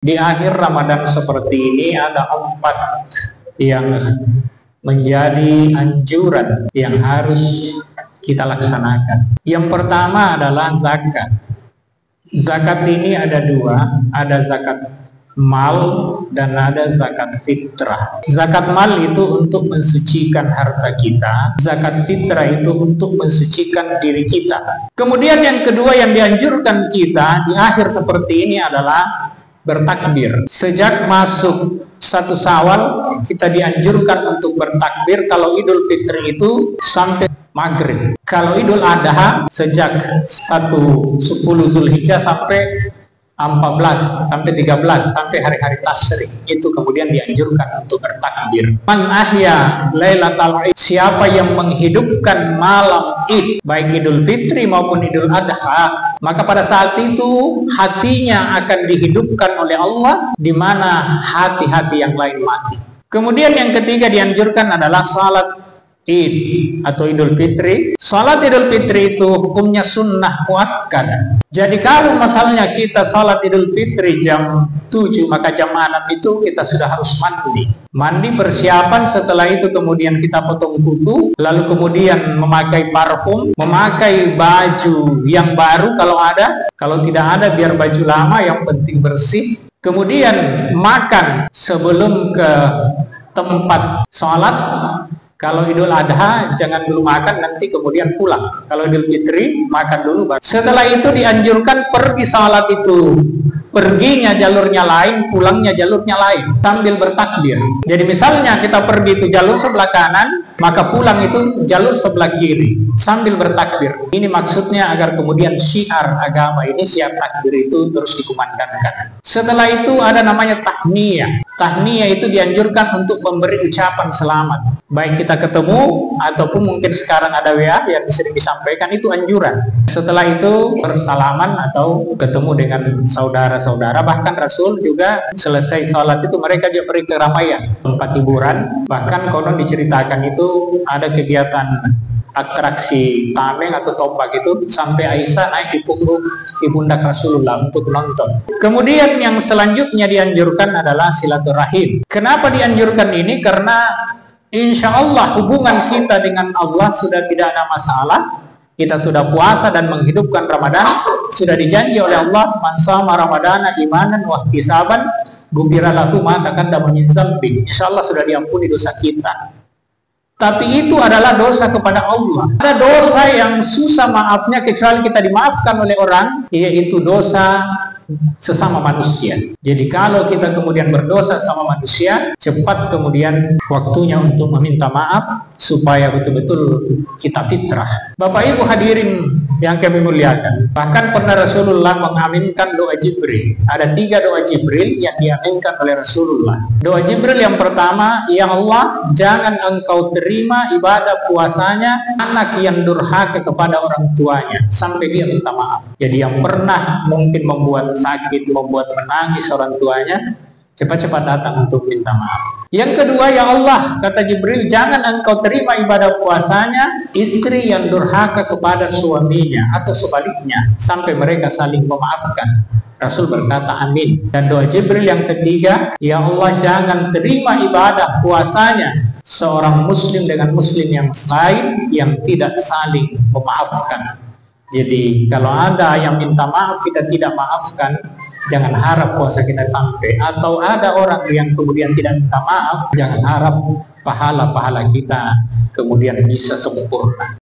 Di akhir Ramadan seperti ini ada 4 yang menjadi anjuran yang harus kita laksanakan. Yang pertama adalah zakat. Zakat ini ada 2, ada zakat mal dan ada zakat fitrah. Zakat mal itu untuk mensucikan harta kita, zakat fitrah itu untuk mensucikan diri kita. Kemudian yang kedua yang dianjurkan kita di akhir seperti ini adalah bertakbir. Sejak masuk 1 Syawal kita dianjurkan untuk bertakbir. Kalau Idul Fitri itu sampai maghrib. Kalau Idul Adha sejak 10 Zulhijjah sampai 14 sampai 13 sampai hari-hari tasyrik, itu kemudian dianjurkan untuk bertakbir. Man ahya lailatal id, siapa yang menghidupkan malam Id, baik Idul Fitri maupun Idul Adha, maka pada saat itu hatinya akan dihidupkan oleh Allah, di mana hati-hati yang lain mati. Kemudian yang ketiga dianjurkan adalah salat Id atau Idul Fitri. Salat Idul Fitri itu hukumnya sunnah muakkad. Jadi kalau misalnya kita salat Idul Fitri jam 7, maka jam 6 itu kita sudah harus mandi persiapan. Setelah itu kemudian kita potong kuku, lalu kemudian memakai parfum, memakai baju yang baru kalau ada, kalau tidak ada biar baju lama, yang penting bersih. Kemudian makan sebelum ke tempat salat. Kalau Idul Adha jangan dulu makan, nanti kemudian pulang. Kalau Idul Fitri makan dulu. Setelah itu dianjurkan pergi salat itu, perginya jalurnya lain, pulangnya jalurnya lain, sambil bertakbir. Jadi misalnya kita pergi itu jalur sebelah kanan, maka pulang itu jalur sebelah kiri, sambil bertakbir. Ini maksudnya agar kemudian syiar agama ini, syiar takbir itu terus dikumandangkan. Setelah itu ada namanya tahniyah. Tahniyah itu dianjurkan untuk memberi ucapan selamat, baik kita ketemu ataupun mungkin sekarang ada WA yang sering disampaikan, itu anjuran. Setelah itu bersalaman atau ketemu dengan saudara-saudara. Bahkan Rasul juga selesai sholat itu mereka juga pergi ke keramaian, tempat hiburan. Bahkan konon diceritakan itu ada kegiatan atraksi tameng atau tombak itu, sampai Aisyah naik di punggung pundak Rasulullah untuk nonton. Kemudian yang selanjutnya dianjurkan adalah silaturahim. Kenapa dianjurkan ini? Karena insya Allah hubungan kita dengan Allah sudah tidak ada masalah. Kita sudah puasa dan menghidupkan Ramadan, sudah dijanji oleh Allah, man shoma ramadana imanan wa ihtisaban ghufira lahu ma taqaddama min dzambi. Insya Allah sudah diampuni dosa kita. Tapi itu adalah dosa kepada Allah. Ada dosa yang susah maafnya kecuali kita dimaafkan oleh orang, yaitu dosa sesama manusia. Jadi kalau kita kemudian berdosa sama manusia, cepat kemudian waktunya untuk meminta maaf supaya betul-betul kita fitrah. Bapak Ibu hadirin yang kami muliakan, bahkan pernah Rasulullah mengaminkan doa Jibril. Ada 3 doa Jibril yang diaminkan oleh Rasulullah. Doa Jibril yang pertama, ya Allah, jangan engkau terima ibadah puasanya anak yang durhaka kepada orang tuanya sampai dia minta maaf. Jadi yang pernah mungkin membuat sakit, membuat menangis orang tuanya, cepat-cepat datang untuk minta maaf. Yang kedua, ya Allah, kata Jibril, jangan engkau terima ibadah puasanya istri yang durhaka kepada suaminya atau sebaliknya sampai mereka saling memaafkan. Rasul berkata amin. Dan doa Jibril yang ketiga, ya Allah, jangan terima ibadah puasanya seorang muslim dengan muslim yang lain yang tidak saling memaafkan. Jadi kalau ada yang minta maaf kita tidak maafkan, jangan harap puasa kita sampai. Atau ada orang yang kemudian tidak minta maaf, jangan harap pahala-pahala kita kemudian bisa sempurna.